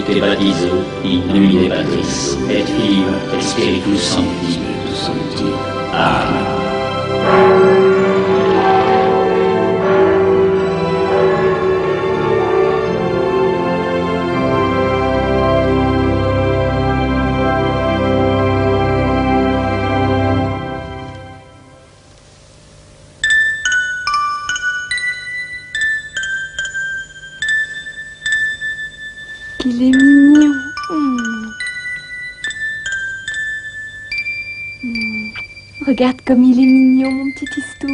te baptizo, in nomine Patris, et Filio, et Spiritus Sancti. Amen. Il est mignon. Regarde comme il est mignon, mon petit Istou.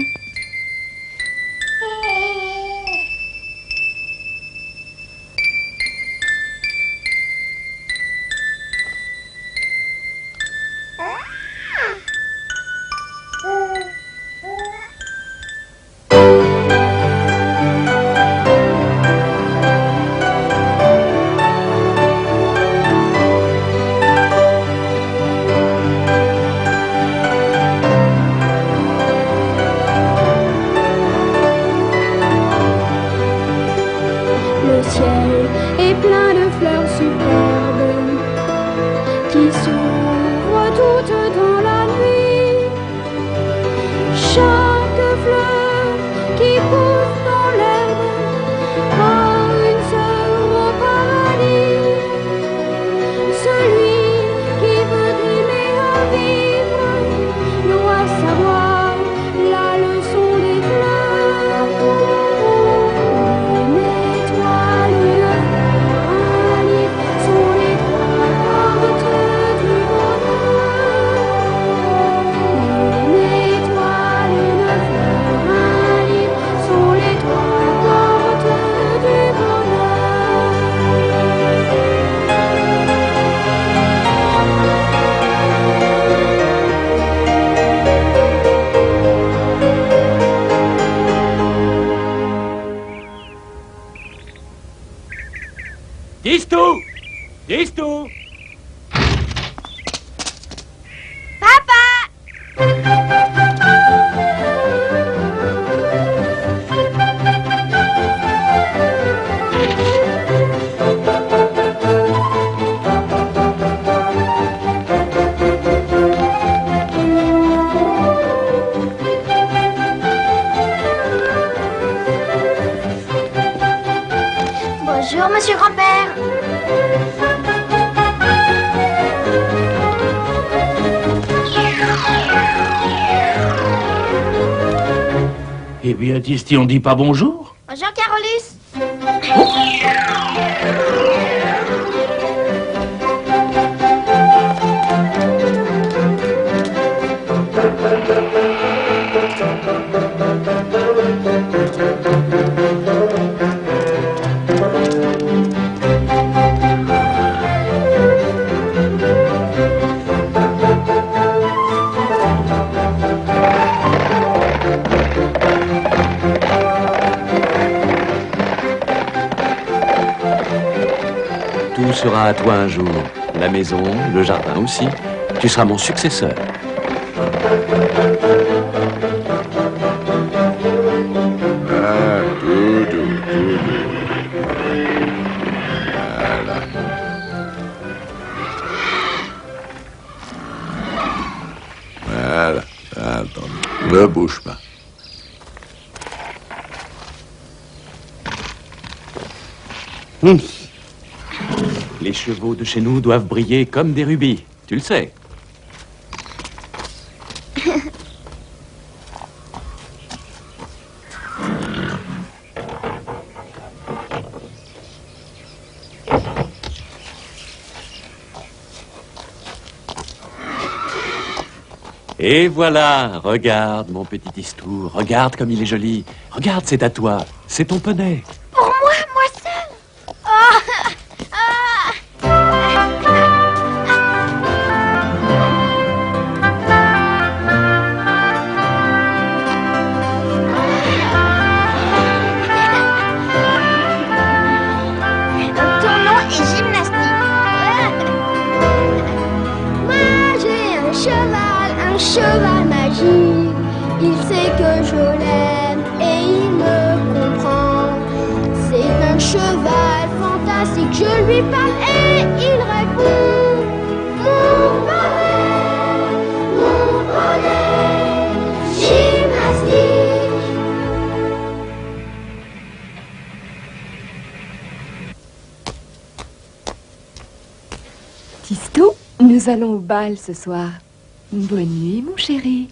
Le ciel est plein de fleurs superbes qui s'ouvrent toutes dans la nuit. Chaque fleur qui pousse dans l'herbe a une sœur au paradis. Celui qui veut aimer à vivre doit savoir la leçon des fleurs. Une étoile, un livre sont les trois portes du bonheur. Une étoile, une fleur, un livre sont les trois portes du bonheur. Istou! Istou! Bonjour, monsieur grand-père. Eh bien, Tisti, on dit pas bonjour? Bonjour, Carolus. Tout sera à toi un jour. La maison, le jardin aussi. Tu seras mon successeur. Ah, Doudou, Doudou. Voilà. Voilà. Attends, ne bouge pas. Les chevaux de chez nous doivent briller comme des rubis. Tu le sais. Et voilà, regarde mon petit Istou, regarde comme il est joli. Regarde, c'est à toi, c'est ton poney. Pour moi, moi seule. Oh, ton nom est gymnastique. Moi, j'ai un cheval magique. Il sait que je l'aime et il me comprend. C'est un cheval fantastique, je lui parle et Nous allons au bal ce soir. Bonne nuit, mon chéri.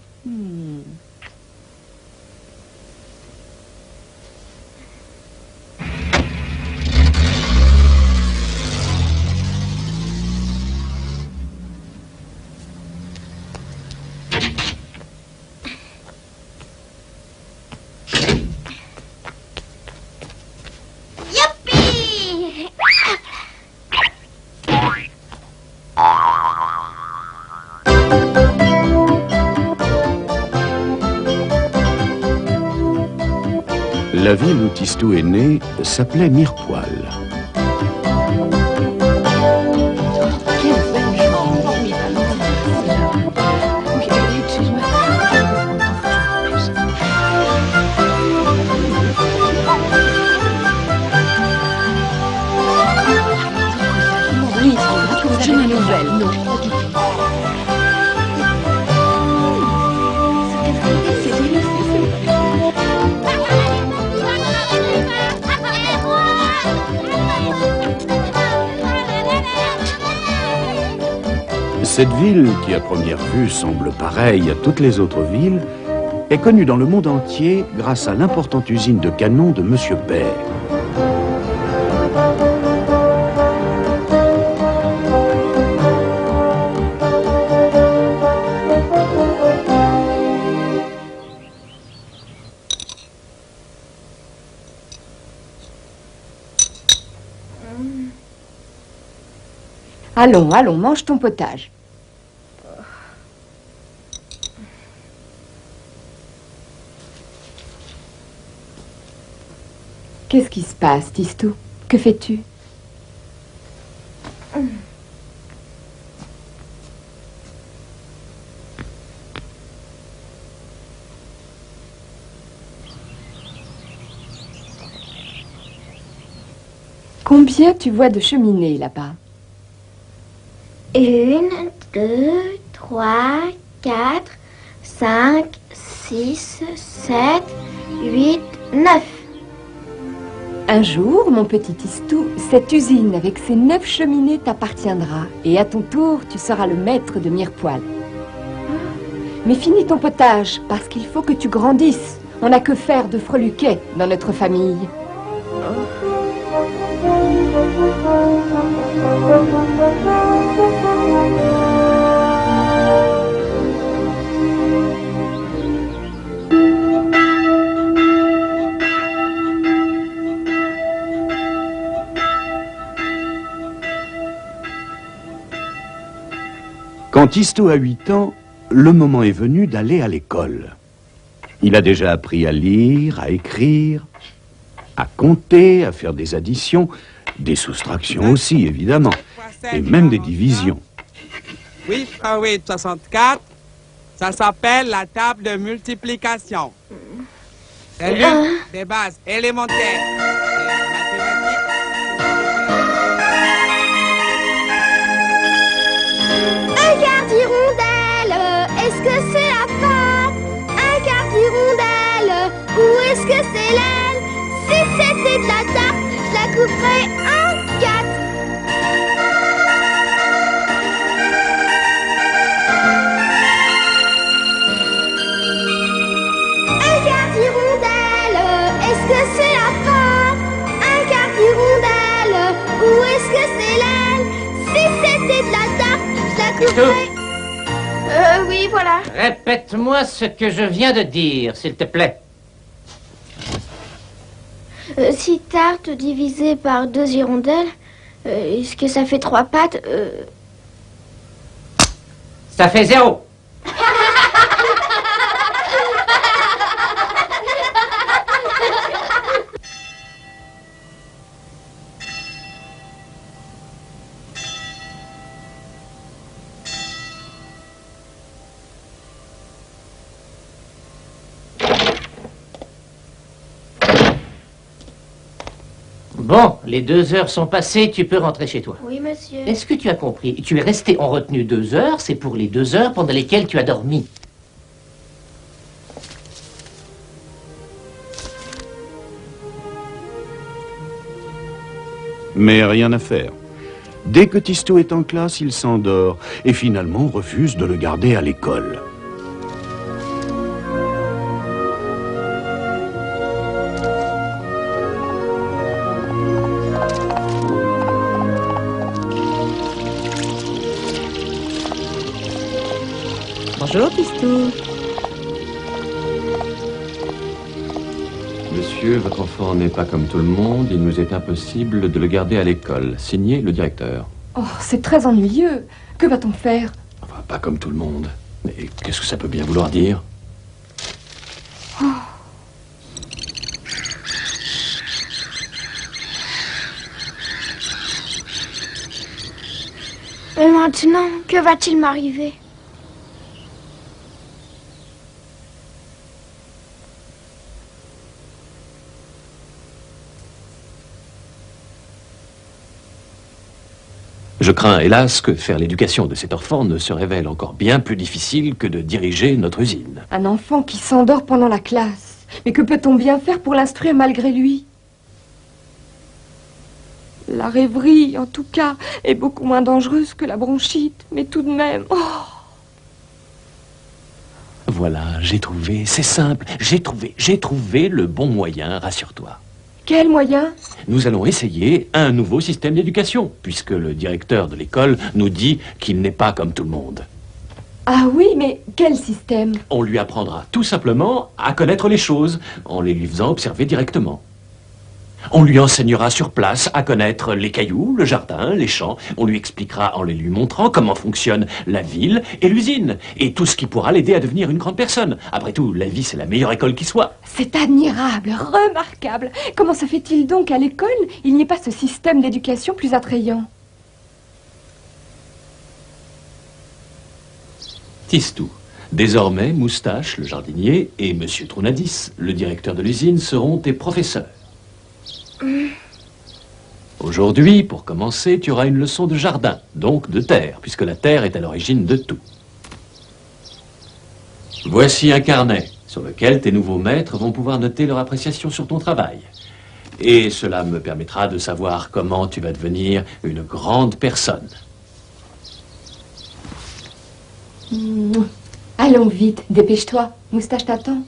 La ville où Tistou est né s'appelait Mirepoix. Oui, j'ai une nouvelle. Non. Cette ville, qui à première vue semble pareille à toutes les autres villes, est connue dans le monde entier grâce à l'importante usine de canons de Monsieur Baer. Allons, allons, mange ton potage. Qu'est-ce qui se passe, Tistou? Que fais-tu? Combien tu vois de cheminées là-bas? 1, 2, 3, 4, 5, 6, 7, 8, 9. Un jour, mon petit Tistou, cette usine avec ses 9 cheminées t'appartiendra. Et à ton tour, tu seras le maître de Mirepoix. Mais finis ton potage, parce qu'il faut que tu grandisses. On n'a que faire de freluquets dans notre famille. Quand Tistou a 8 ans, le moment est venu d'aller à l'école. Il a déjà appris à lire, à écrire, à compter, à faire des additions, des soustractions aussi, évidemment, et même des divisions. 8 fois 8, 64. Ça s'appelle la table de multiplication. C'est l'une des bases élémentaires. Un quart d'hirondelle, est-ce que c'est la pâte? Un quart d'hirondelle, ou est-ce que c'est l'aile? Si c'était de la tarte, je la couperais en 4. Un quart d'hirondelle, est-ce que c'est la pâte? Un quart d'hirondelle, ou est-ce que c'est l'aile? Si c'était de la tarte, je la couperais... oui, voilà. Répète-moi ce que je viens de dire, s'il te plaît. 6 tartes divisées par 2 hirondelles, est-ce que ça fait 3 pattes? Ça fait 0. Bon, les 2 heures sont passées, tu peux rentrer chez toi. Oui, monsieur. Est-ce que tu as compris? Tu es resté en retenue 2 heures, c'est pour les 2 heures pendant lesquelles tu as dormi. Mais rien à faire. Dès que Tistou est en classe, il s'endort et finalement refuse de le garder à l'école. Bonjour, Tistou. Monsieur, votre enfant n'est pas comme tout le monde. Il nous est impossible de le garder à l'école. Signé le directeur. Oh, c'est très ennuyeux. Que va-t-on faire? Enfin, pas comme tout le monde. Mais qu'est-ce que ça peut bien vouloir dire? Et maintenant, que va-t-il m'arriver? Je crains, hélas, que faire l'éducation de cet enfant ne se révèle encore bien plus difficile que de diriger notre usine. Un enfant qui s'endort pendant la classe. Mais que peut-on bien faire pour l'instruire malgré lui? La rêverie, en tout cas, est beaucoup moins dangereuse que la bronchite. Mais tout de même... Oh. Voilà, j'ai trouvé, c'est simple, j'ai trouvé le bon moyen, rassure-toi. Quel moyen? Nous allons essayer un nouveau système d'éducation, puisque le directeur de l'école nous dit qu'il n'est pas comme tout le monde. Ah oui, mais quel système? On lui apprendra tout simplement à connaître les choses, en les lui faisant observer directement. On lui enseignera sur place à connaître les cailloux, le jardin, les champs. On lui expliquera en les lui montrant comment fonctionne la ville et l'usine, et tout ce qui pourra l'aider à devenir une grande personne. Après tout, la vie, c'est la meilleure école qui soit. C'est admirable, remarquable. Comment se fait-il donc qu'à l'école, il n'y ait pas ce système d'éducation plus attrayant? Tistou. Désormais, Moustache, le jardinier, et Monsieur Trounadis, le directeur de l'usine, seront tes professeurs. Aujourd'hui, pour commencer, tu auras une leçon de jardin, donc de terre, puisque la terre est à l'origine de tout. Voici un carnet sur lequel tes nouveaux maîtres vont pouvoir noter leur appréciation sur ton travail. Et cela me permettra de savoir comment tu vas devenir une grande personne. Allons vite, dépêche-toi. Moustache t'attend.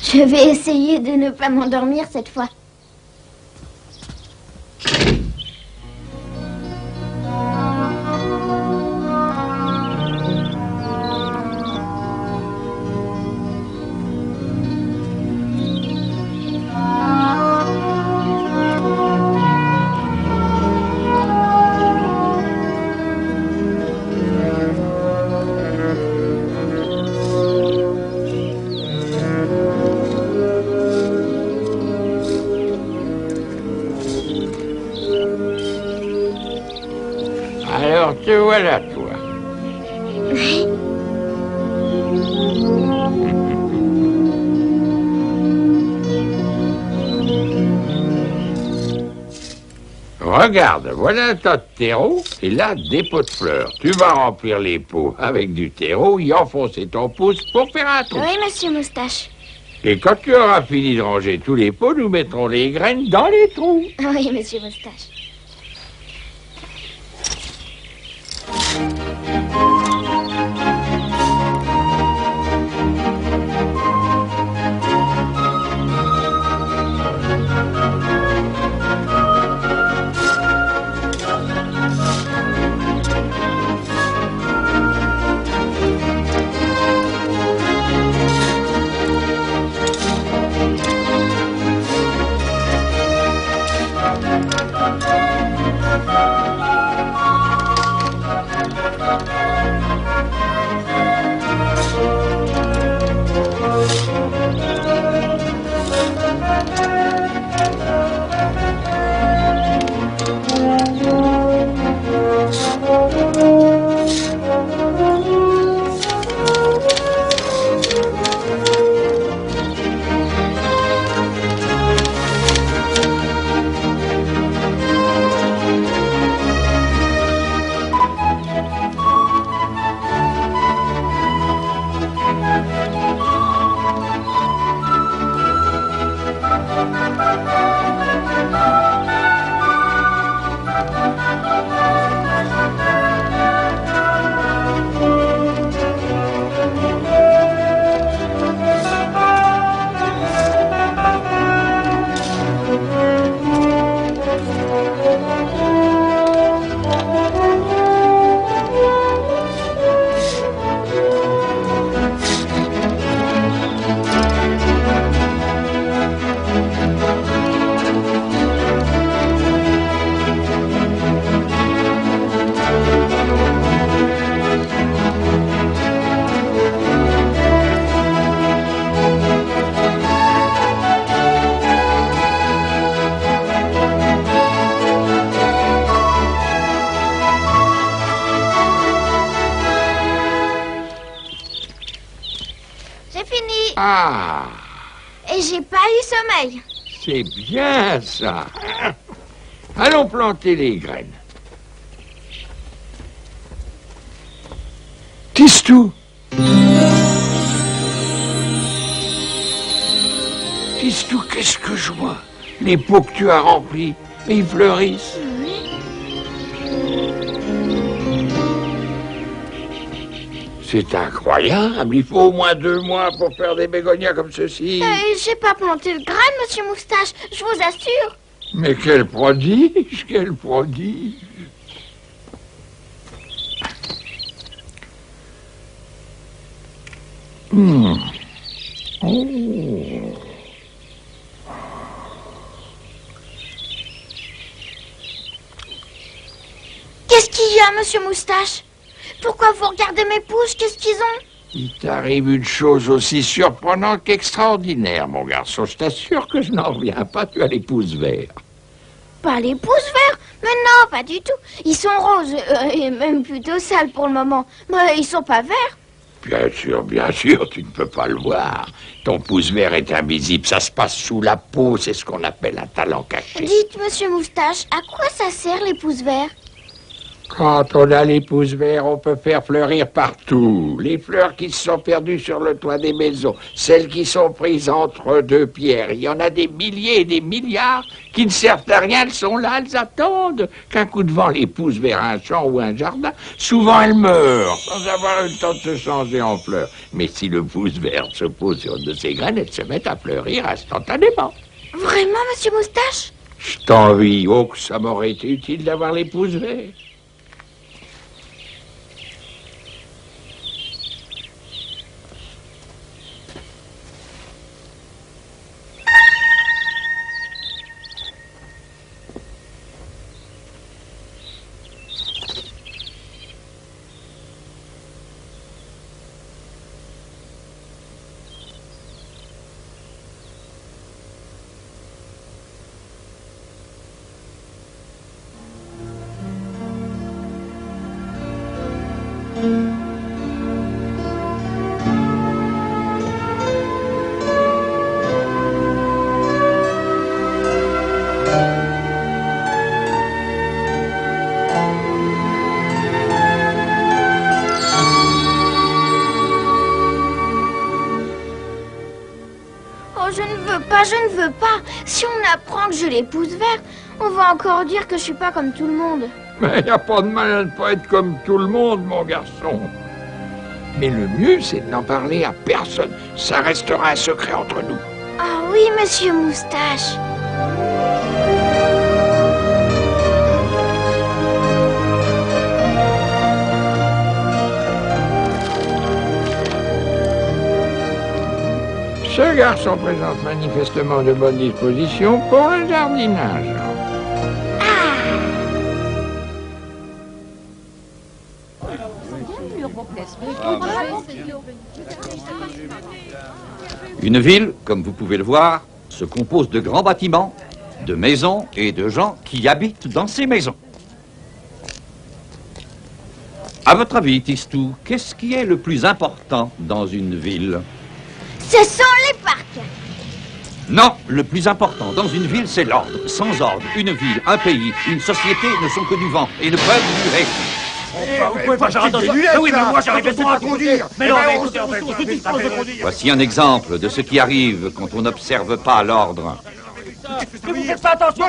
Je vais essayer de ne pas m'endormir cette fois. Alors te voilà, toi. Regarde, voilà un tas de terreau et là des pots de fleurs. Tu vas remplir les pots avec du terreau, y enfoncer ton pouce pour faire un trou. Oui, monsieur Moustache. Et quand tu auras fini de ranger tous les pots, nous mettrons les graines dans les trous. Oui, monsieur Moustache. Ah, Et j'ai pas eu sommeil. c'est bien ça. Allons planter les graines. Tistou. Tistou, qu'est-ce que je vois? Les pots que tu as remplis, ils fleurissent. C'est incroyable, il faut au moins 2 mois pour faire des bégonias comme ceci. J'ai pas planté de graines, monsieur Moustache, je vous assure. Mais quel prodige, quel prodige. Oh. Qu'est-ce qu'il y a, monsieur Moustache? Pourquoi vous regardez mes pouces? Qu'est-ce qu'ils ont? Il t'arrive une chose aussi surprenante qu'extraordinaire, mon garçon. Je t'assure que je n'en reviens pas, tu as les pouces verts. Pas les pouces verts? Mais non, pas du tout. Ils sont roses, et même plutôt sales pour le moment. Mais ils sont pas verts. Bien sûr, tu ne peux pas le voir. Ton pouce vert est invisible, ça se passe sous la peau, c'est ce qu'on appelle un talent caché. Dites, monsieur Moustache, à quoi ça sert les pouces verts? Quand on a les pouces verts, on peut faire fleurir partout. Les fleurs qui se sont perdues sur le toit des maisons, celles qui sont prises entre 2 pierres. Il y en a des milliers et des milliards qui ne servent à rien. Elles sont là, elles attendent qu'un coup de vent les pousse vers un champ ou un jardin. Souvent, elles meurent sans avoir eu le temps de se changer en fleurs. Mais si le pouce vert se pose sur une de ces graines, elles se mettent à fleurir instantanément. Vraiment, monsieur Moustache? Je t'envie. Oh, que ça m'aurait été utile d'avoir les pouces verts. Je ne veux pas. Si on apprend que je les pousse verts, on va encore dire que je suis pas comme tout le monde. Mais il n'y a pas de mal à ne pas être comme tout le monde, mon garçon. Mais le mieux, c'est de n'en parler à personne. Ça restera un secret entre nous. Ah oui, monsieur Moustache. Ce garçon présente manifestement de bonnes dispositions pour le jardinage. Une ville, comme vous pouvez le voir, se compose de grands bâtiments, de maisons et de gens qui habitent dans ces maisons. À votre avis, Tistou, qu'est-ce qui est le plus important dans une ville? Ce sont les parcs. Non, le plus important dans une ville, c'est l'ordre. Sans ordre, une ville, un pays, une société ne sont que du vent et ne peuvent durer. Vous pouvez pas faire attention. Oui, mais moi, j'arrive pas à conduire. Mais non, mais écoutez, en fait, je dispose de conduire. Voici un exemple de ce qui arrive quand on n'observe pas l'ordre. Mais vous faites pas attention.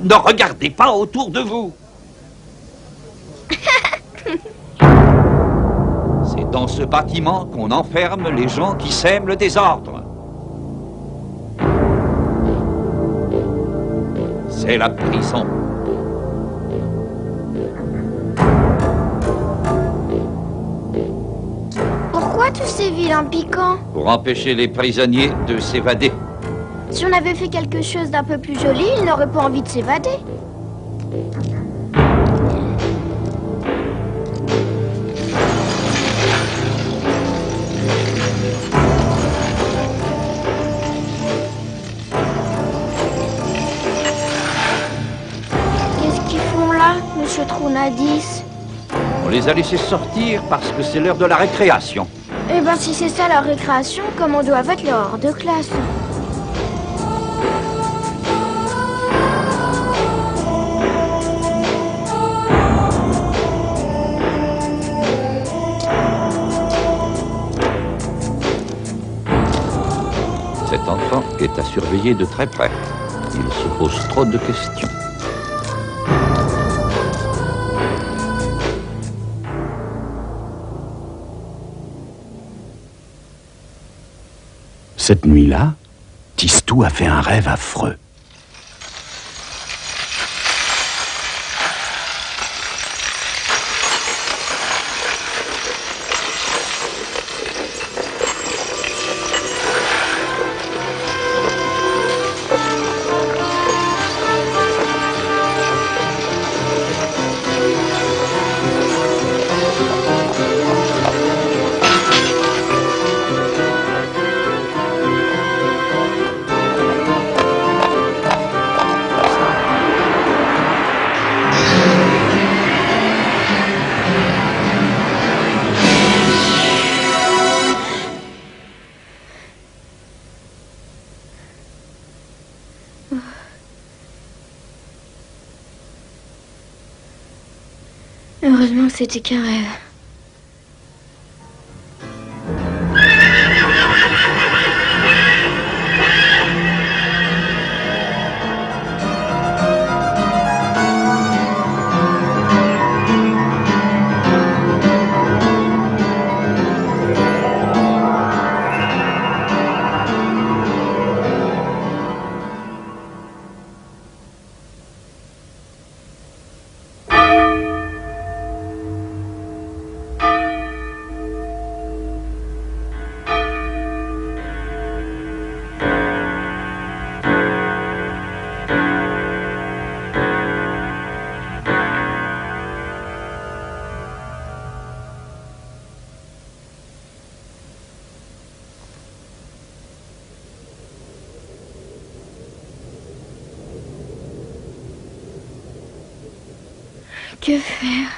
Ne regardez pas autour de vous. C'est dans ce bâtiment qu'on enferme les gens qui sèment le désordre. C'est la prison. Pourquoi tous ces vilains piquants? Pour empêcher les prisonniers de s'évader. Si on avait fait quelque chose d'un peu plus joli, ils n'auraient pas envie de s'évader. Qu'est-ce qu'ils font là, monsieur Trounadis? On les a laissés sortir parce que c'est l'heure de la récréation. Eh ben, si c'est ça leur récréation, comment doivent être leurs heures de classe? Cet enfant est à surveiller de très près. Il se pose trop de questions. Cette nuit-là, Tistou a fait un rêve affreux. Heureusement que c'était qu'un rêve. Que faire?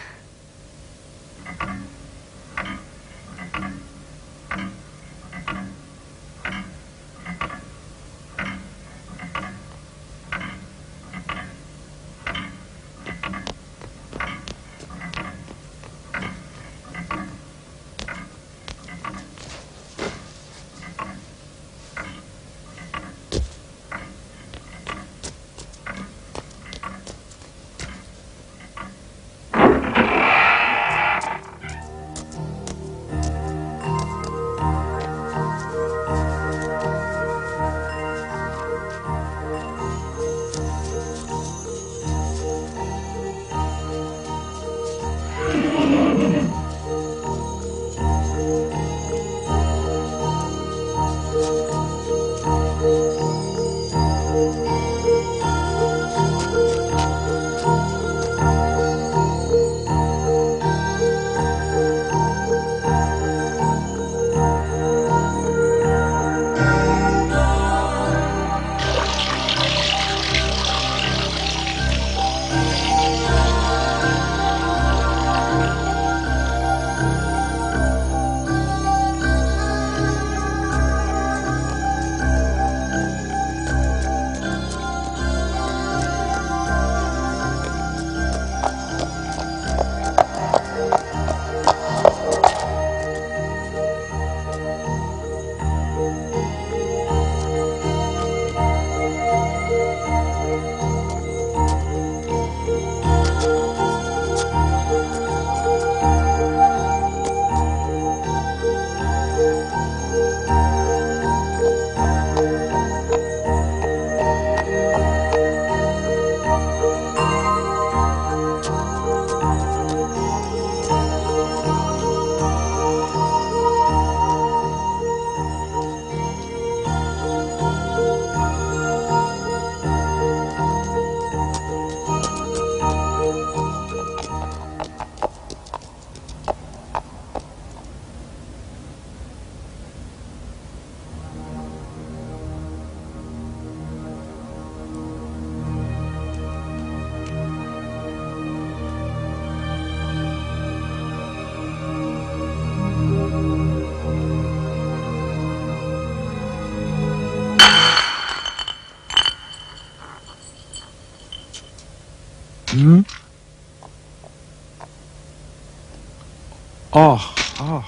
Oh, oh.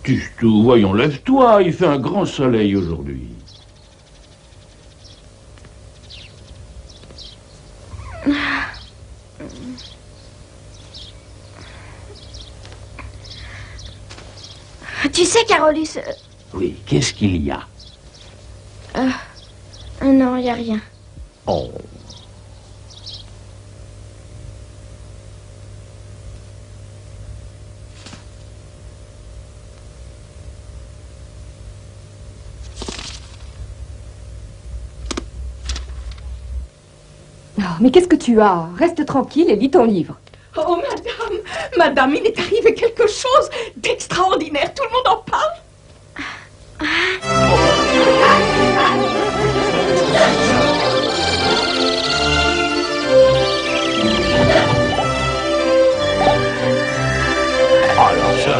Tistou, voyons, lève-toi, il fait un grand soleil aujourd'hui. Tu sais, Carolus... Oui, qu'est-ce qu'il y a? Non, il n'y a rien. Oh. Oh, mais qu'est-ce que tu as? Reste tranquille et lis ton livre. Oh, madame, il est arrivé quelque chose d'extraordinaire. Tout le monde en parle. Alors ça,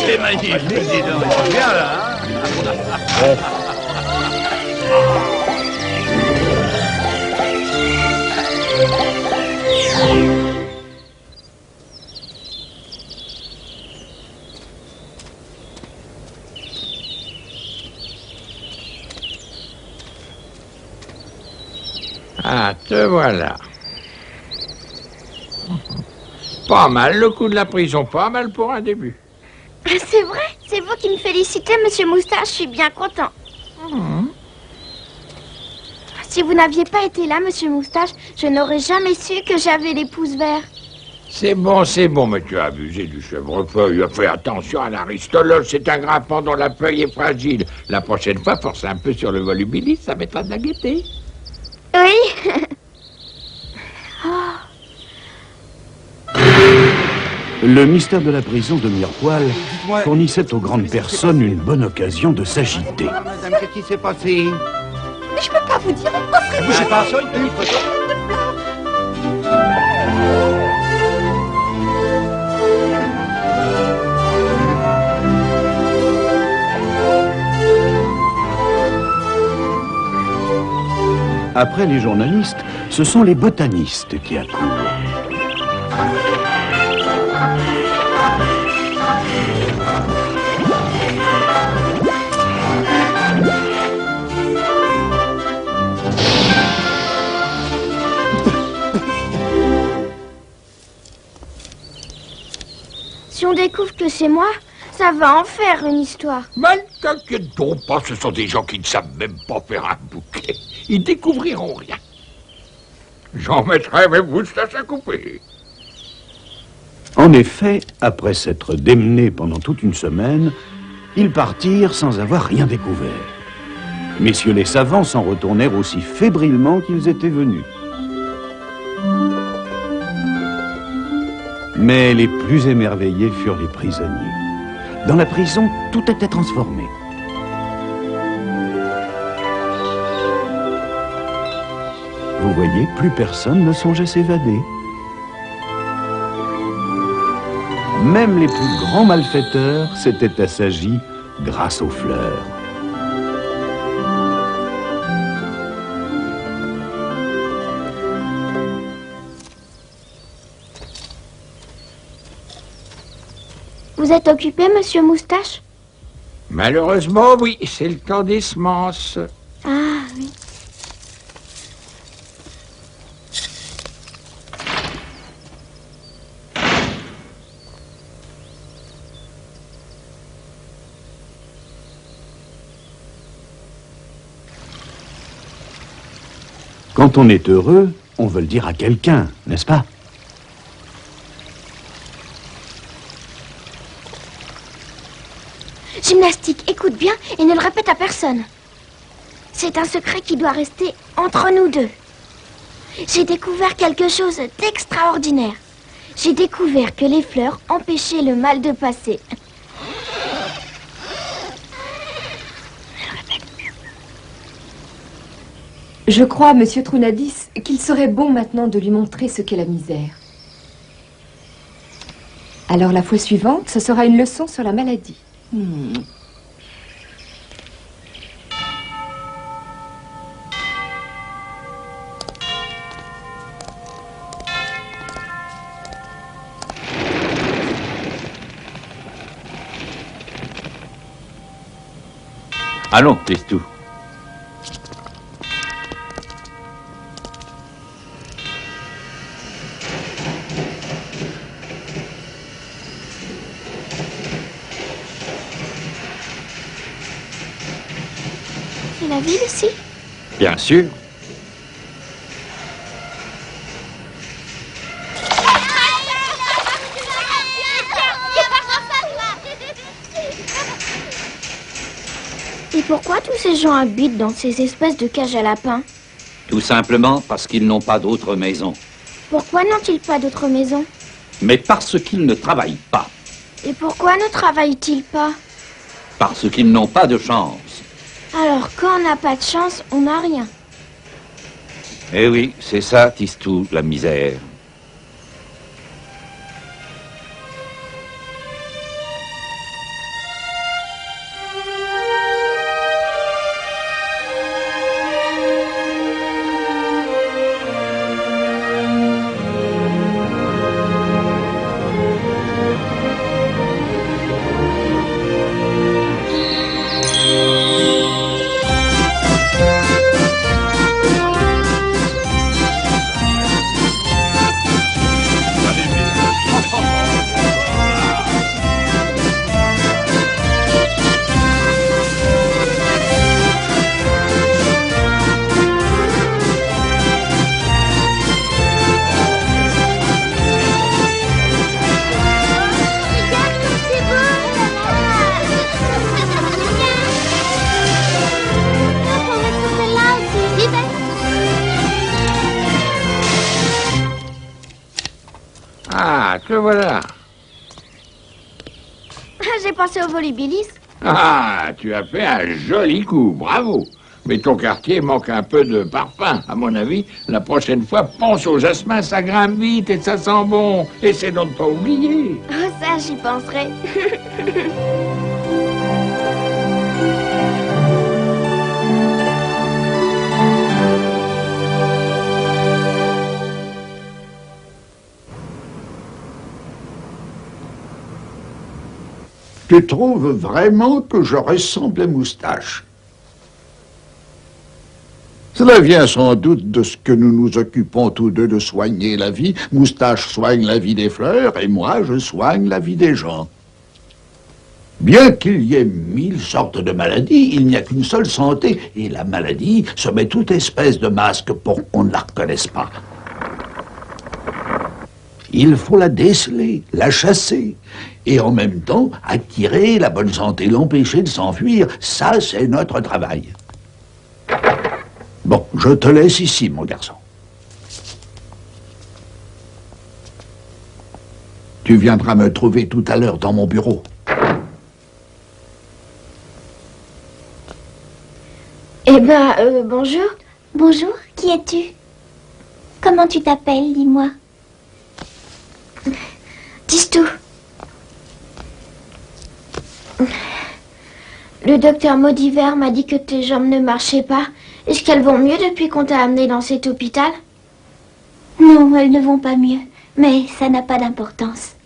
C'est magnifique, dis donc. Bien là, hein? Ah, te voilà. Pas mal le coup de la prison, pas mal pour un début. C'est vrai, c'est vous qui me félicitez, monsieur Moustache, je suis bien content. Si vous n'aviez pas été là, monsieur Moustache, je n'aurais jamais su que j'avais les pouces verts. C'est bon, mais tu as abusé du chèvrefeuille. Fais attention à l'Aristoloche, c'est un grimpant dont la feuille est fragile. La prochaine fois, force un peu sur le volubilis, ça mettra de la gaieté. Oui. Le mystère de la prison de Mirepoix fournissait aux grandes personnes une bonne occasion de s'agiter. Madame, qu'est-ce qui s'est passé? Mais je peux pas vous dire, offrez-vous. Bougez pas, sur une petite photo. Après les journalistes, ce sont les botanistes qui accourent. Si on découvre que c'est moi, ça va en faire une histoire. Mais t'inquiète donc pas, ce sont des gens qui ne savent même pas faire un bouquet. Ils découvriront rien. J'en mettrai mes moustaches à couper. En effet, après s'être démenés pendant toute une semaine, ils partirent sans avoir rien découvert. Messieurs les savants s'en retournèrent aussi fébrilement qu'ils étaient venus. Mais les plus émerveillés furent les prisonniers. Dans la prison, tout était transformé. Vous voyez, plus personne ne songeait s'évader. Même les plus grands malfaiteurs s'étaient assagis grâce aux fleurs. Vous êtes occupé, monsieur Moustache? Malheureusement, oui, c'est le temps des semences. Ah, oui. Quand on est heureux, on veut le dire à quelqu'un, n'est-ce pas? Gymnastique, écoute bien et ne le répète à personne. C'est un secret qui doit rester entre nous deux. J'ai découvert quelque chose d'extraordinaire. J'ai découvert que les fleurs empêchaient le mal de passer. Je crois, monsieur Trounadis, qu'il serait bon maintenant de lui montrer ce qu'est la misère. Alors la fois suivante, ce sera une leçon sur la maladie. Allons, Tistou. C'est la ville ici? Bien sûr. Et pourquoi tous ces gens habitent dans ces espèces de cages à lapins? Tout simplement parce qu'ils n'ont pas d'autre maison. Pourquoi n'ont-ils pas d'autre maison? Mais parce qu'ils ne travaillent pas. Et pourquoi ne travaillent-ils pas? Parce qu'ils n'ont pas de chance. Alors, quand on n'a pas de chance, on n'a rien. Eh oui, c'est ça, Tistou, la misère. Ah, te voilà. J'ai pensé au volubilis. Ah, tu as fait un joli coup, bravo. Mais ton quartier manque un peu de parfum. À mon avis, la prochaine fois, pense au jasmin, ça grimpe vite et ça sent bon. Essaie donc de pas oublier. Oh, ça, j'y penserai. Tu trouves vraiment que je ressemble à Moustache? Cela vient sans doute de ce que nous nous occupons tous deux de soigner la vie. Moustache soigne la vie des fleurs et moi, je soigne la vie des gens. Bien qu'il y ait 1000 sortes de maladies, il n'y a qu'une seule santé. Et la maladie se met toute espèce de masque pour qu'on ne la reconnaisse pas. Il faut la déceler, la chasser, et en même temps attirer la bonne santé, l'empêcher de s'enfuir. Ça, c'est notre travail. Bon, je te laisse ici, mon garçon. Tu viendras me trouver tout à l'heure dans mon bureau. Eh ben, bonjour. Bonjour, qui es-tu? Comment tu t'appelles, dis-moi? Tistou. Le docteur Maudiver m'a dit que tes jambes ne marchaient pas. Est-ce qu'elles vont mieux depuis qu'on t'a amené dans cet hôpital? Non, elles ne vont pas mieux. Mais ça n'a pas d'importance.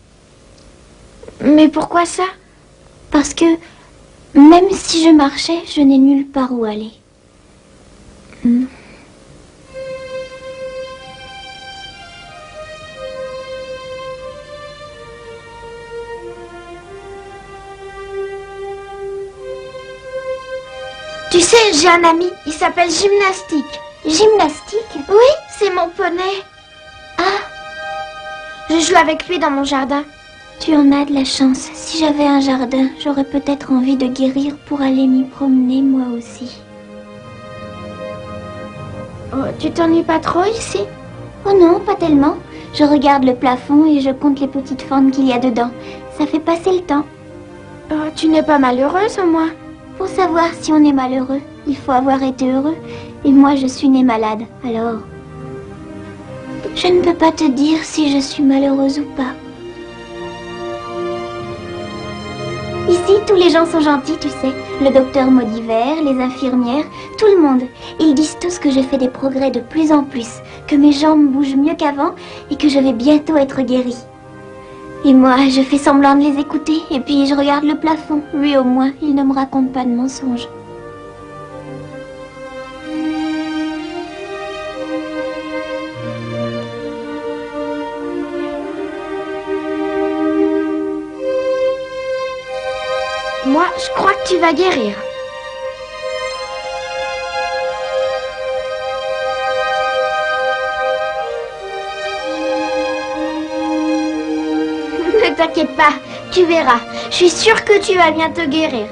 Mais pourquoi ça? Parce que même si je marchais, je n'ai nulle part où aller. Tu sais, j'ai un ami, il s'appelle Gymnastique. Gymnastique? Oui, c'est mon poney. Ah, je joue avec lui dans mon jardin. Tu en as de la chance. Si j'avais un jardin, j'aurais peut-être envie de guérir pour aller m'y promener moi aussi. Oh, tu t'ennuies pas trop ici? Oh non, pas tellement. Je regarde le plafond et je compte les petites formes qu'il y a dedans. Ça fait passer le temps. Oh, tu n'es pas malheureuse au moins? Pour savoir si on est malheureux, il faut avoir été heureux. Et moi, je suis née malade, alors... Je ne peux pas te dire si je suis malheureuse ou pas. Ici, tous les gens sont gentils, tu sais. Le docteur Maudiver, les infirmières, tout le monde. Ils disent tous que je fais des progrès de plus en plus, que mes jambes bougent mieux qu'avant et que je vais bientôt être guérie. Et moi, je fais semblant de les écouter et puis je regarde le plafond. Lui, au moins, il ne me raconte pas de mensonges. Moi, je crois que tu vas guérir. Ne t'inquiète pas, tu verras. Je suis sûre que tu vas bientôt guérir.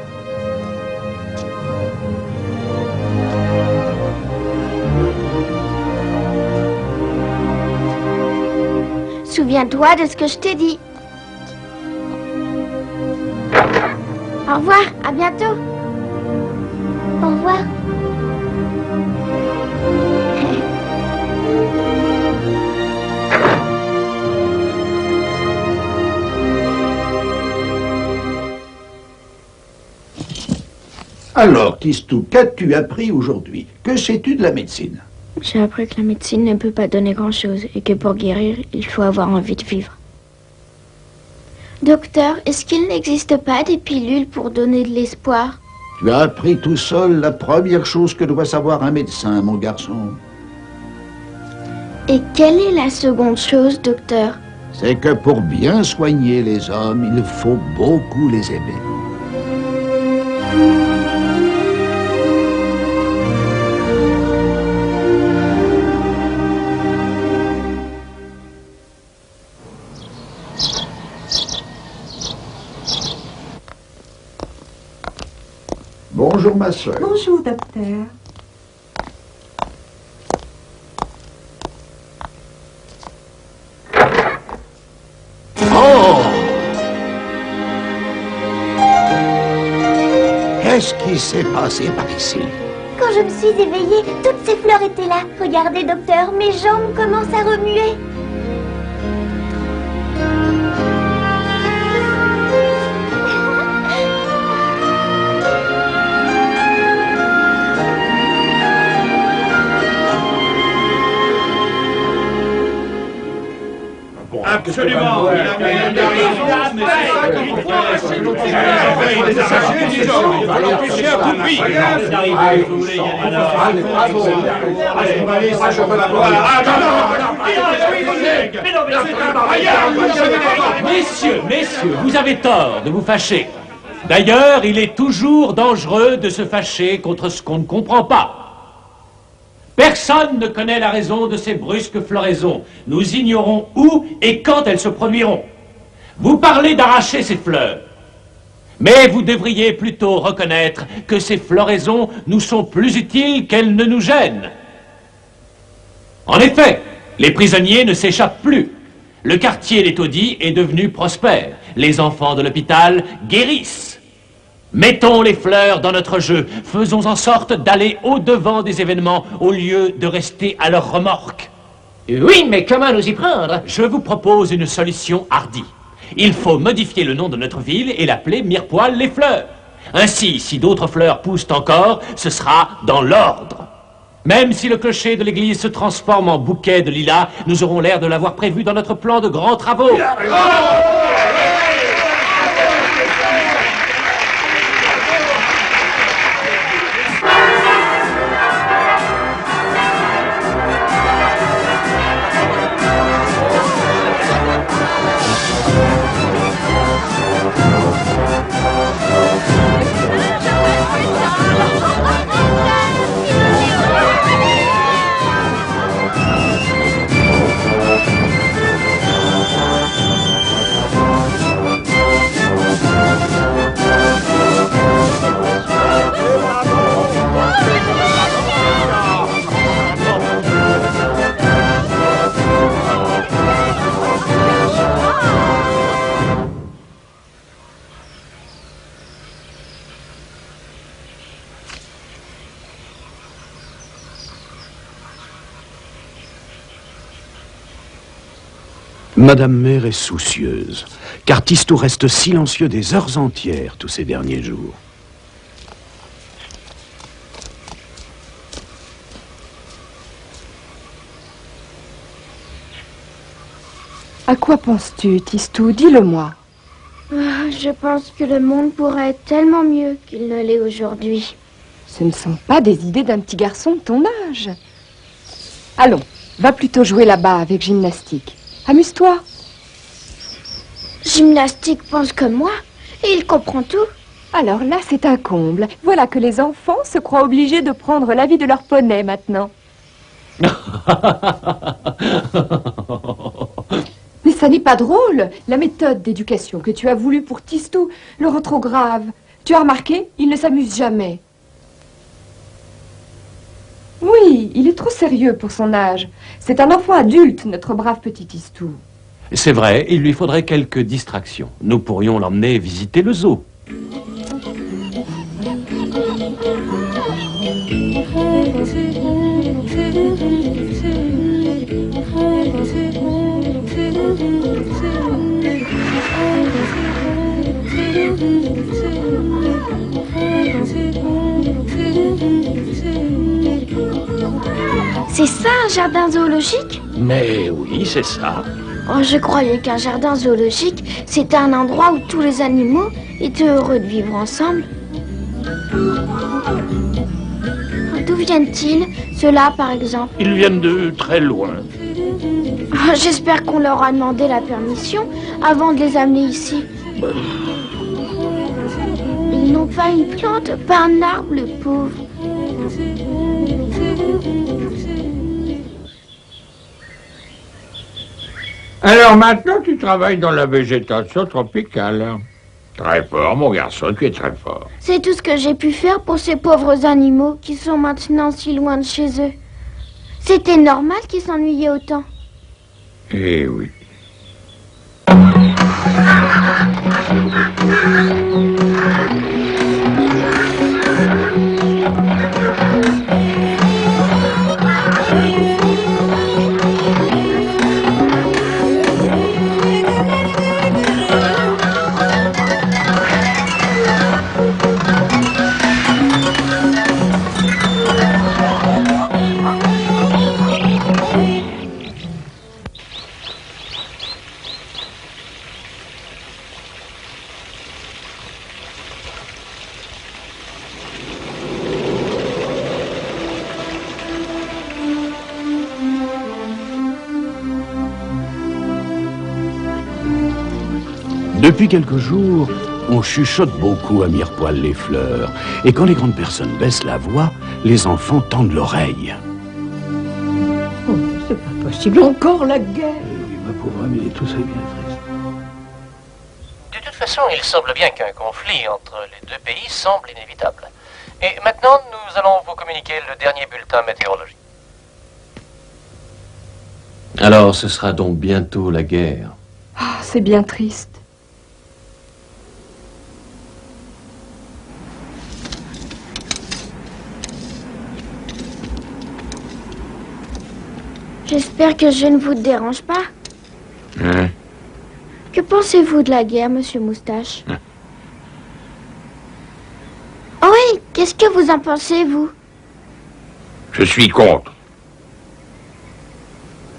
Souviens-toi de ce que je t'ai dit. Au revoir, à bientôt. Au revoir. Alors, Tistou, qu'as-tu appris aujourd'hui? Que sais-tu de la médecine? J'ai appris que la médecine ne peut pas donner grand-chose et que pour guérir, il faut avoir envie de vivre. Docteur, est-ce qu'il n'existe pas des pilules pour donner de l'espoir? Tu as appris tout seul la première chose que doit savoir un médecin, mon garçon. Et quelle est la seconde chose, docteur? C'est que pour bien soigner les hommes, il faut beaucoup les aimer. Bonjour, ma soeur. Bonjour, docteur. Oh! Qu'est-ce qui s'est passé par ici? Quand je me suis éveillée, toutes ces fleurs étaient là. Regardez, docteur, mes jambes commencent à remuer. Absolument. Messieurs, vous avez tort de vous fâcher. D'ailleurs, il est toujours dangereux de se fâcher contre ce qu'on ne comprend pas. Personne ne connaît la raison de ces brusques floraisons. Nous ignorons où et quand elles se produiront. Vous parlez d'arracher ces fleurs. Mais vous devriez plutôt reconnaître que ces floraisons nous sont plus utiles qu'elles ne nous gênent. En effet, les prisonniers ne s'échappent plus. Le quartier des taudis est devenu prospère. Les enfants de l'hôpital guérissent. Mettons les fleurs dans notre jeu. Faisons en sorte d'aller au-devant des événements au lieu de rester à leur remorque. Oui, mais comment nous y prendre? Je vous propose une solution hardie. Il faut modifier le nom de notre ville et l'appeler Mirepoix-les-Fleurs. Ainsi, si d'autres fleurs poussent encore, ce sera dans l'ordre. Même si le clocher de l'église se transforme en bouquet de lilas, nous aurons l'air de l'avoir prévu dans notre plan de grands travaux. Madame Mère est soucieuse, car Tistou reste silencieux des heures entières tous ces derniers jours. À quoi penses-tu, Tistou? Dis-le-moi. Je pense que le monde pourrait être tellement mieux qu'il ne l'est aujourd'hui. Ce ne sont pas des idées d'un petit garçon de ton âge. Allons, va plutôt jouer là-bas avec gymnastique. Amuse-toi. Gymnastique pense comme moi, et il comprend tout. Alors là, c'est un comble. Voilà que les enfants se croient obligés de prendre l'avis de leur poney maintenant. Mais ça n'est pas drôle. La méthode d'éducation que tu as voulu pour Tistou le rend trop grave. Tu as remarqué, il ne s'amuse jamais. Oui, il est trop sérieux pour son âge. C'est un enfant adulte, notre brave petit Tistou. C'est vrai, il lui faudrait quelques distractions. Nous pourrions l'emmener visiter le zoo. C'est ça, un jardin zoologique? Mais oui, c'est ça. Oh, je croyais qu'un jardin zoologique, c'était un endroit où tous les animaux étaient heureux de vivre ensemble. D'où viennent-ils, ceux-là, par exemple? Ils viennent de très loin. Oh, j'espère qu'on leur a demandé la permission avant de les amener ici. Ils n'ont pas une plante, pas un arbre, le pauvre. Alors maintenant, tu travailles dans la végétation tropicale. Très fort, mon garçon, tu es très fort. C'est tout ce que j'ai pu faire pour ces pauvres animaux qui sont maintenant si loin de chez eux. C'était normal qu'ils s'ennuyaient autant. Eh oui. Depuis quelques jours, on chuchote beaucoup à Mirepoix les fleurs. Et quand les grandes personnes baissent la voix, les enfants tendent l'oreille. Oh, c'est pas possible, encore la guerre. Oui, ma pauvre amie, tout ça est bien triste. De toute façon, il semble bien qu'un conflit entre les deux pays semble inévitable. Et maintenant, nous allons vous communiquer le dernier bulletin météorologique. Alors, ce sera donc bientôt la guerre. Ah, c'est bien triste. J'espère que je ne vous dérange pas. Hein? Que pensez-vous de la guerre, monsieur Moustache? qu'est-ce que vous en pensez, vous? Je suis contre.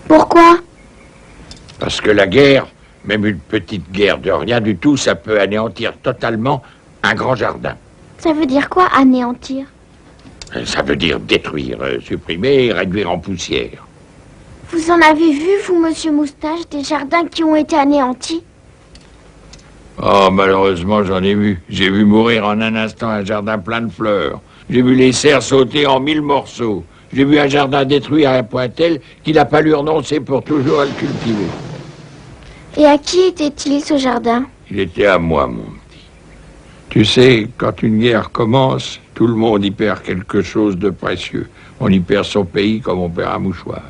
Pourquoi? Parce que la guerre, même une petite guerre de rien du tout, ça peut anéantir totalement un grand jardin. Ça veut dire quoi, anéantir? Ça veut dire détruire, supprimer, réduire en poussière. Vous en avez vu, vous, monsieur Moustache, des jardins qui ont été anéantis? Oh, malheureusement, j'en ai vu. J'ai vu mourir en un instant un jardin plein de fleurs. J'ai vu les serres sauter en 1000 morceaux. J'ai vu un jardin détruit à un point tel qu'il n'a pas lu renoncer pour toujours à le cultiver. Et à qui était-il, ce jardin? Il était à moi, mon petit. Tu sais, quand une guerre commence, tout le monde y perd quelque chose de précieux. On y perd son pays comme on perd un mouchoir.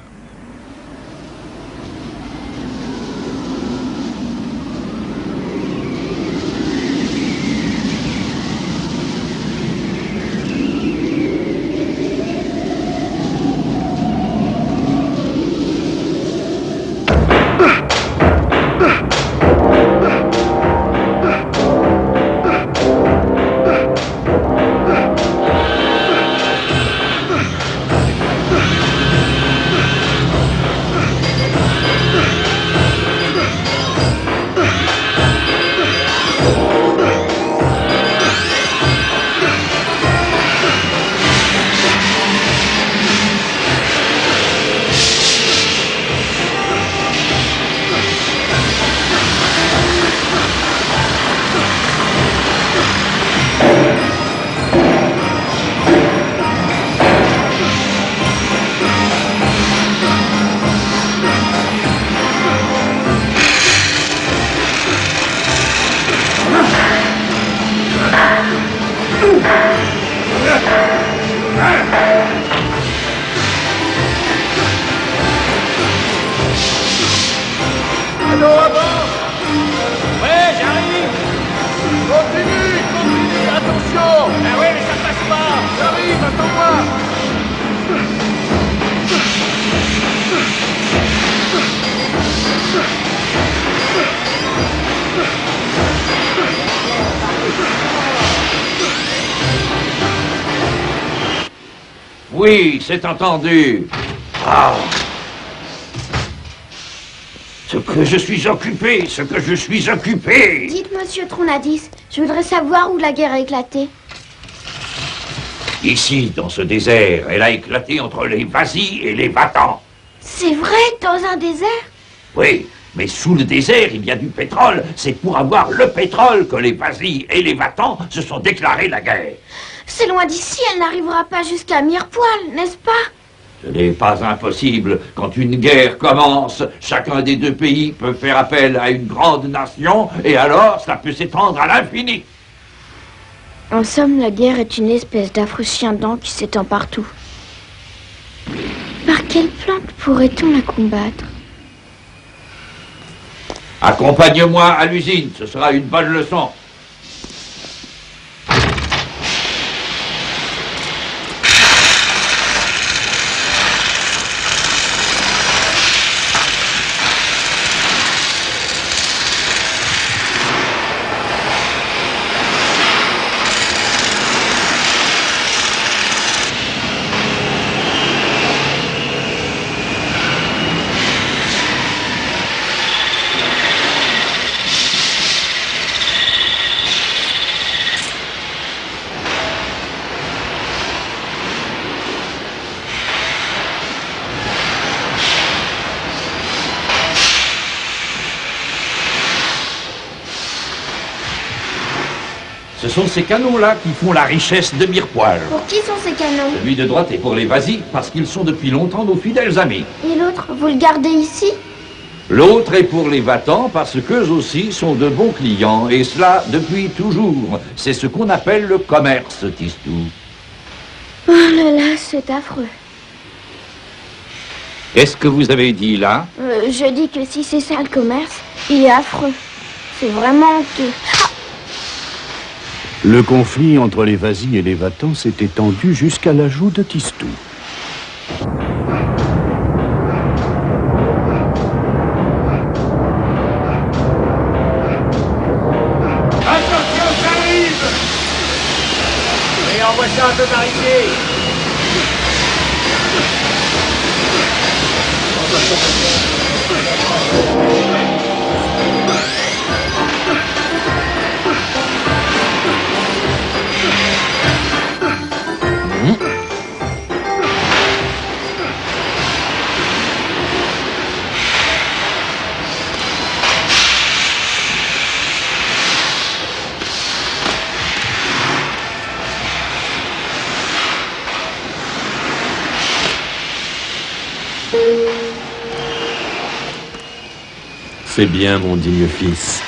Oui, c'est entendu. Ah. Ce que je suis occupé. Dites, monsieur Tronadis, je voudrais savoir où la guerre a éclaté. Ici, dans ce désert, elle a éclaté entre les Vazis et les Vatans. C'est vrai, dans un désert? Oui, mais sous le désert, il y a du pétrole. C'est pour avoir le pétrole que les Vazis et les Vatans se sont déclarés la guerre. C'est loin d'ici, elle n'arrivera pas jusqu'à Mirepoix, n'est-ce pas? Ce n'est pas impossible. Quand une guerre commence, chacun des deux pays peut faire appel à une grande nation, et alors ça peut s'étendre à l'infini. En somme, la guerre est une espèce d'affreux chien-dent qui s'étend partout. Par quelle plante pourrait-on la combattre? Accompagne-moi à l'usine, ce sera une bonne leçon. Ce sont ces canons-là qui font la richesse de Mirepoix. Pour qui sont ces canons? Celui de droite est pour les Vazis, parce qu'ils sont depuis longtemps nos fidèles amis. Et l'autre, vous le gardez ici? L'autre est pour les Vatans, parce qu'eux aussi sont de bons clients, et cela depuis toujours. C'est ce qu'on appelle le commerce, Tistou. Oh là là, c'est affreux. Qu'est-ce que vous avez dit là? Je dis que si c'est ça le commerce, il est affreux. C'est vraiment honteux. Ah! Le conflit entre les Vazis et les Vatans s'est étendu jusqu'à l'ajout de Tistou. Attention, j'arrive! Et envoie ça un peu par ici. C'est bien, mon digne fils.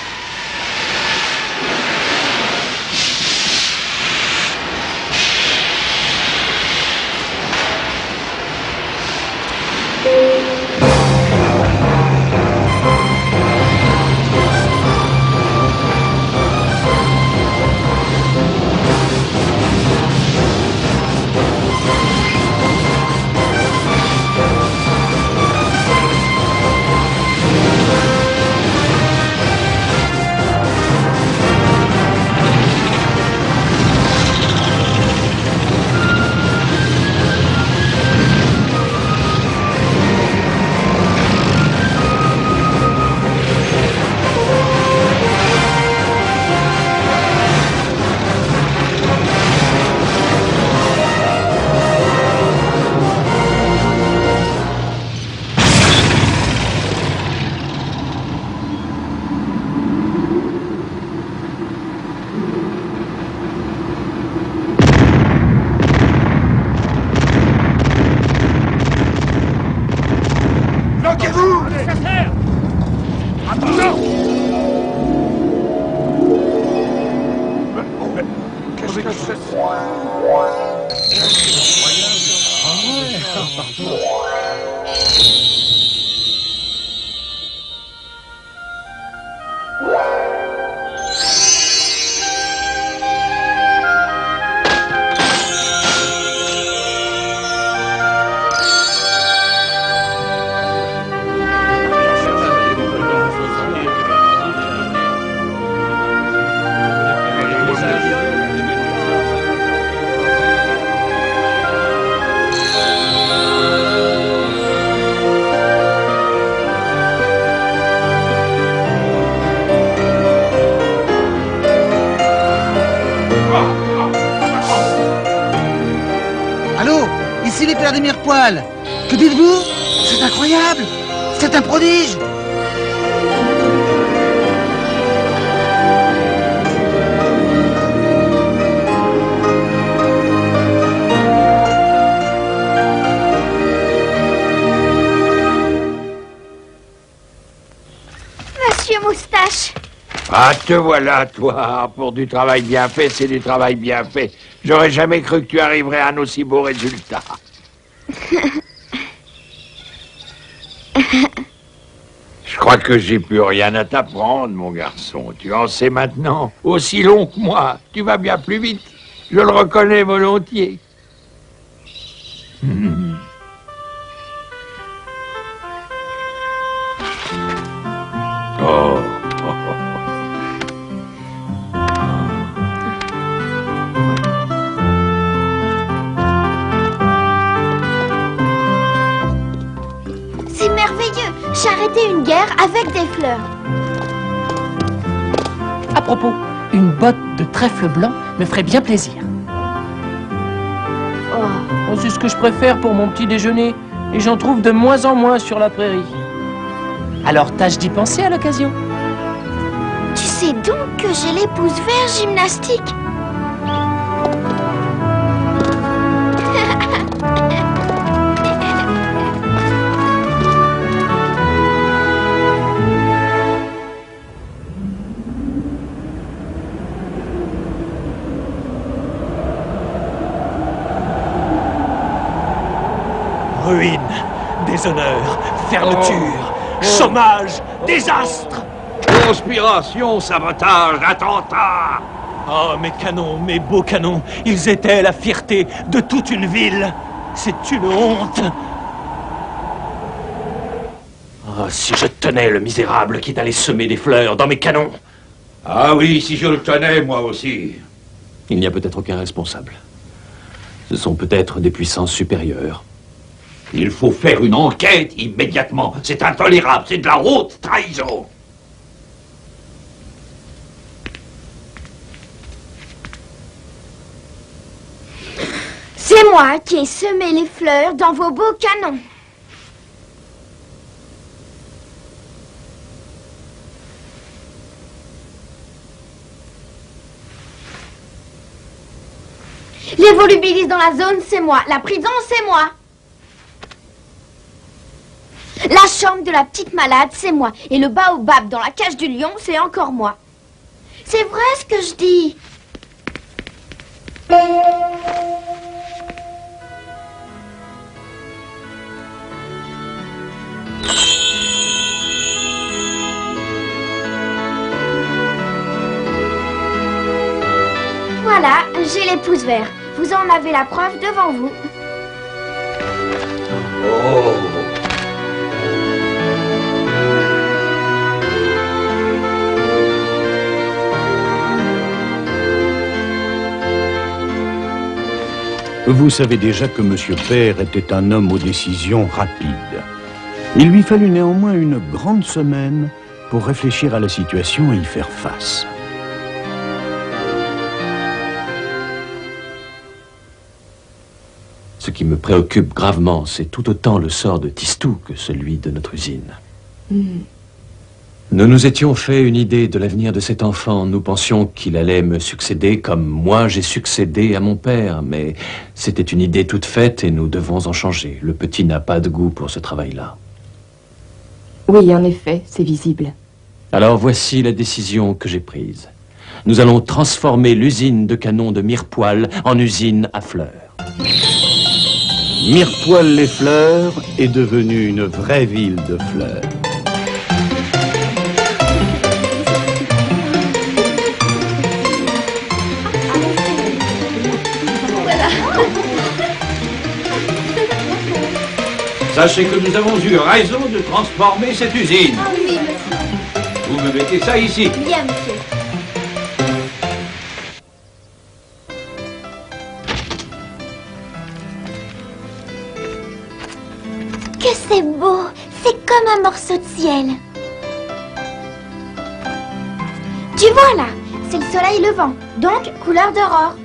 Bloquez-vous! Attention! Qu'est-ce que c'est? Allô? Ici les pères des Mirepoix. Que dites-vous? C'est incroyable! C'est un prodige! Monsieur Moustache. Ah, te voilà, toi. Pour du travail bien fait, c'est du travail bien fait. J'aurais jamais cru que tu arriverais à un aussi beau résultat. Je crois que j'ai plus rien à t'apprendre, mon garçon. Tu en sais maintenant aussi long que moi. Tu vas bien plus vite. Je le reconnais volontiers. Oh. C'est merveilleux. J'ai arrêté une guerre avec des fleurs. À propos, une botte de trèfle blanc me ferait bien plaisir. Oh, c'est ce que je préfère pour mon petit déjeuner. Et j'en trouve de moins en moins sur la prairie. Alors tâche d'y penser à l'occasion. Tu sais donc que j'ai les pouces verts gymnastiques. Ruine, déshonneur, fermeture, chômage, désastre. Conspiration, sabotage, attentat. Oh, mes canons, mes beaux canons, ils étaient la fierté de toute une ville. C'est une honte. Oh, si je tenais le misérable qui est allé semer des fleurs dans mes canons. Ah oui, si je le tenais, moi aussi. Il n'y a peut-être aucun responsable. Ce sont peut-être des puissances supérieures. Il faut faire une enquête immédiatement. C'est intolérable, c'est de la haute trahison. C'est moi qui ai semé les fleurs dans vos beaux canons. Les volubilis dans la zone, c'est moi. La prison, c'est moi. La chambre de la petite malade, c'est moi. Et le baobab dans la cage du lion, c'est encore moi. C'est vrai ce que je dis. Voilà, j'ai les pouces verts. Vous en avez la preuve devant vous. Oh. Vous savez déjà que Monsieur Père était un homme aux décisions rapides. Il lui fallut néanmoins une grande semaine pour réfléchir à la situation et y faire face. Ce qui me préoccupe gravement, c'est tout autant le sort de Tistou que celui de notre usine. Nous nous étions fait une idée de l'avenir de cet enfant. Nous pensions qu'il allait me succéder comme moi j'ai succédé à mon père. Mais c'était une idée toute faite et nous devons en changer. Le petit n'a pas de goût pour ce travail-là. Oui, en effet, c'est visible. Alors voici la décision que j'ai prise. Nous allons transformer l'usine de canons de Mirepoix en usine à fleurs. Mirepoix-les-Fleurs est devenue une vraie ville de fleurs. Sachez que nous avons eu raison de transformer cette usine. Ah oui, monsieur. Vous me mettez ça ici. Bien, monsieur. Que c'est beau! C'est comme un morceau de ciel. Tu vois là, c'est le soleil levant, donc couleur d'aurore.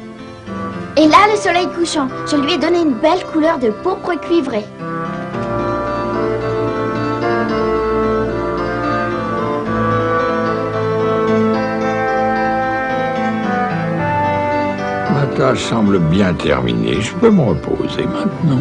Et là, le soleil couchant. Je lui ai donné une belle couleur de pourpre cuivré. Ma tâche semble bien terminée. Je peux me reposer maintenant.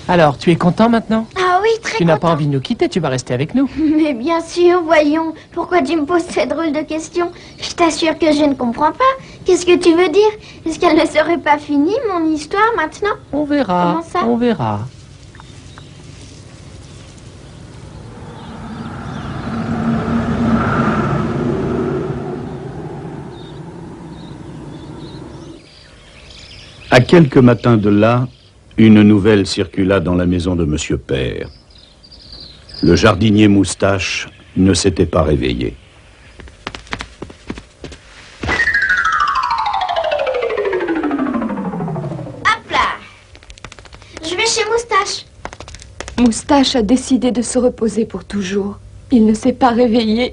Alors, tu es content maintenant? Ah oui, très Tu n'as content. pas envie de nous quitter, tu vas rester avec nous. Mais bien sûr, voyons. Pourquoi tu me poses cette drôle de question? Je t'assure que je ne comprends pas. Qu'est-ce que tu veux dire? Est-ce qu'elle ne serait pas finie, mon histoire, maintenant? On verra, Comment ça? on verra. À quelques matins de là, une nouvelle circula dans la maison de Monsieur Père. Le jardinier Moustache ne s'était pas réveillé. Hop là! Je vais chez Moustache. Moustache a décidé de se reposer pour toujours. Il ne s'est pas réveillé.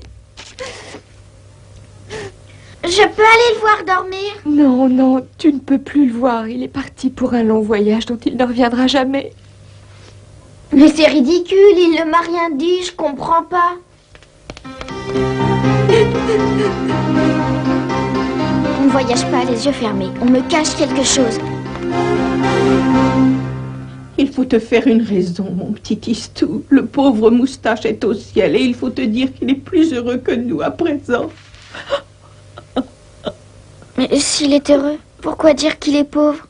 Je peux aller le voir dormir? Non, non, tu ne peux plus le voir. Il est parti pour un long voyage dont il ne reviendra jamais. Mais c'est ridicule, il ne m'a rien dit, je comprends pas. On ne voyage pas les yeux fermés, on me cache quelque chose. Il faut te faire une raison, mon petit Tistou. Le pauvre Moustache est au ciel et il faut te dire qu'il est plus heureux que nous à présent. Mais s'il est heureux, pourquoi dire qu'il est pauvre?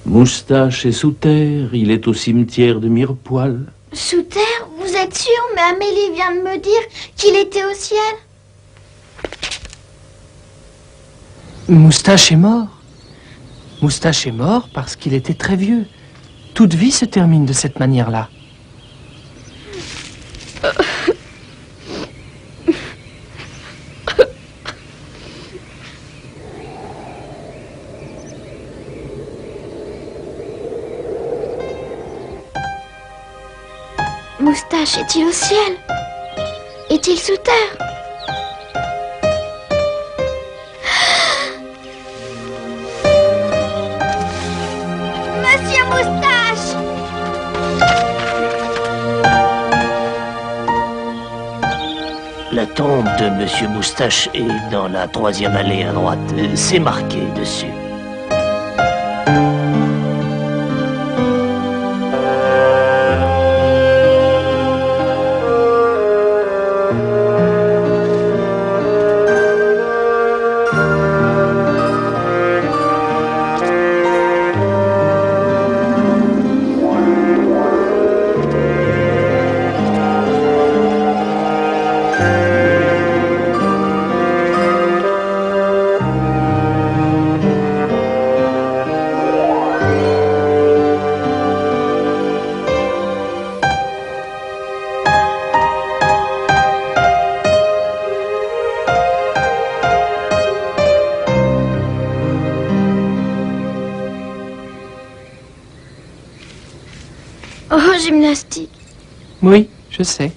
Moustache est sous terre, il est au cimetière de Mirepoix. Sous terre, vous êtes sûr? Mais Amélie vient de me dire qu'il était au ciel. Moustache est mort. Moustache est mort parce qu'il était très vieux. Toute vie se termine de cette manière-là. Moustache est-il au ciel? Est-il sous terre? Monsieur Moustache! La tombe de Monsieur Moustache est dans la 3e allée à droite. C'est marqué dessus. Oh, gymnastique. Oui, je sais.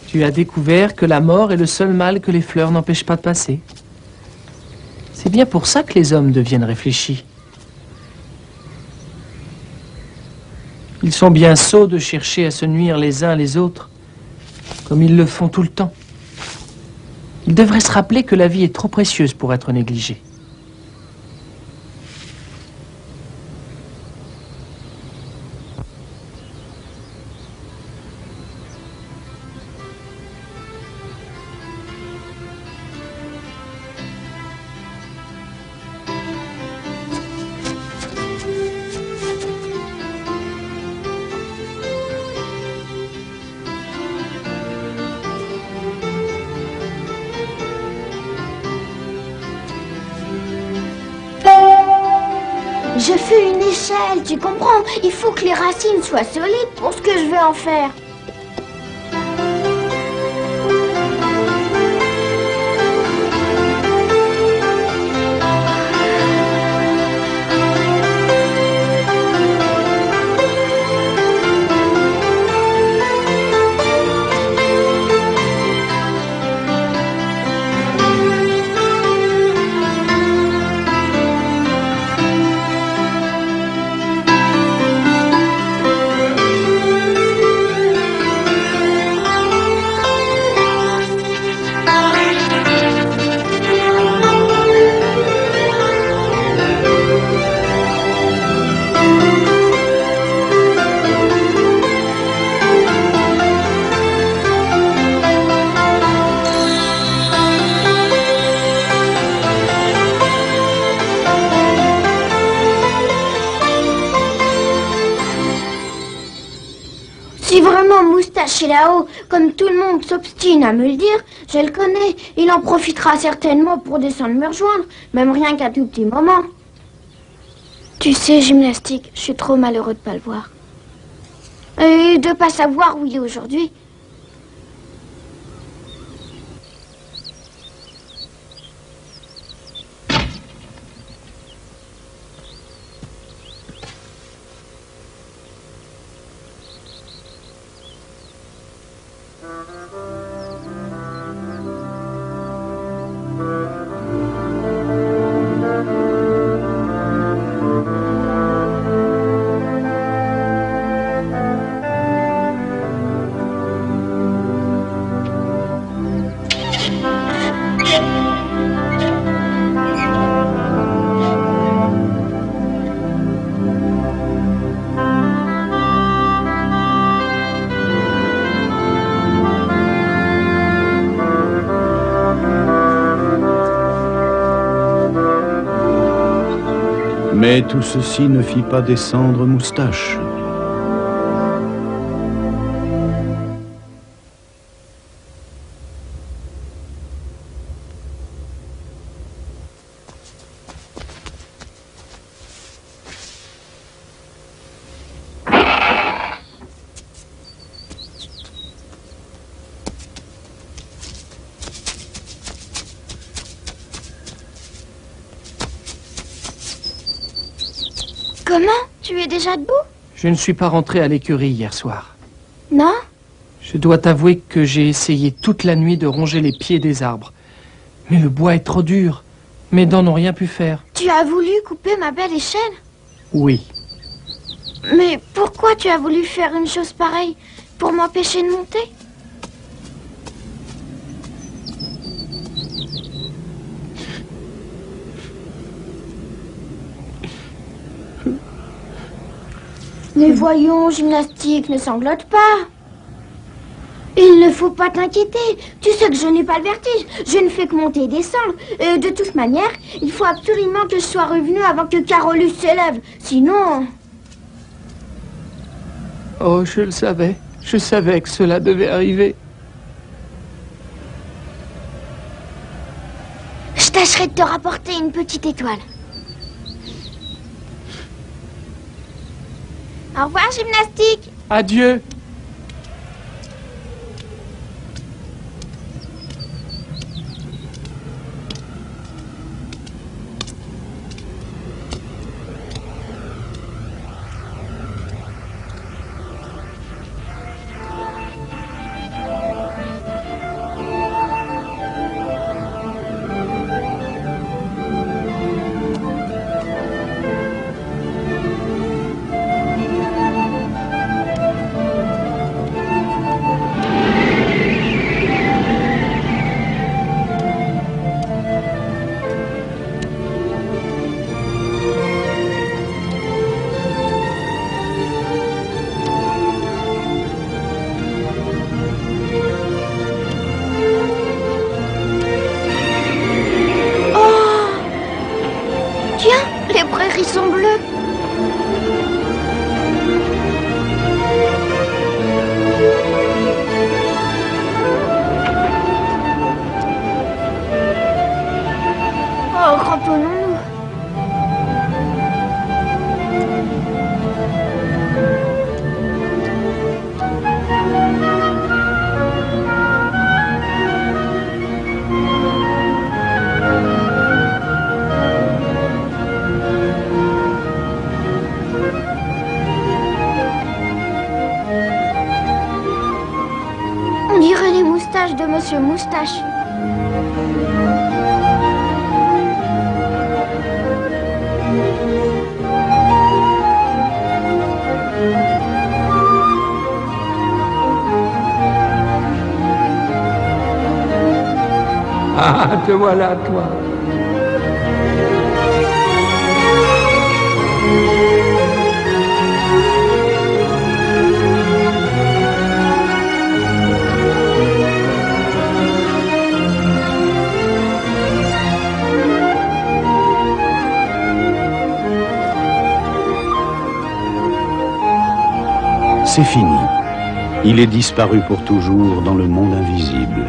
Tu as découvert que la mort est le seul mal que les fleurs n'empêchent pas de passer. C'est bien pour ça que les hommes deviennent réfléchis. Ils sont bien sots de chercher à se nuire les uns les autres, comme ils le font tout le temps. Ils devraient se rappeler que la vie est trop précieuse pour être négligée. Je fais une échelle, tu comprends? Il faut que les racines soient solides pour ce que je vais en faire. Si vraiment Moustache est là-haut, comme tout le monde s'obstine à me le dire, je le connais. Il en profitera certainement pour descendre me rejoindre, même rien qu'un tout petit moment. Tu sais, gymnastique, je suis trop malheureux de pas le voir. Et de pas savoir où il est aujourd'hui. Mais tout ceci ne fit pas descendre Moustache. Comment? Tu es déjà debout? Je ne suis pas rentré à l'écurie hier soir. Non? Je dois t'avouer que j'ai essayé toute la nuit de ronger les pieds des arbres. Mais le bois est trop dur. Mes dents n'ont rien pu faire. Tu as voulu couper ma belle échelle? Oui. Mais pourquoi tu as voulu faire une chose pareille? Pour m'empêcher de monter? Mais voyons, Gymnastique, ne sanglote pas. Il ne faut pas t'inquiéter. Tu sais que je n'ai pas le vertige. Je ne fais que monter et descendre. De toute manière, il faut absolument que je sois revenu avant que Carolus s'élève. Sinon... Oh, je le savais. Je savais que cela devait arriver. Je tâcherai de te rapporter une petite étoile. Au revoir, Gymnastique. Adieu. De Monsieur Moustache. Ah, te voilà, toi. C'est fini. Il est disparu pour toujours dans le monde invisible.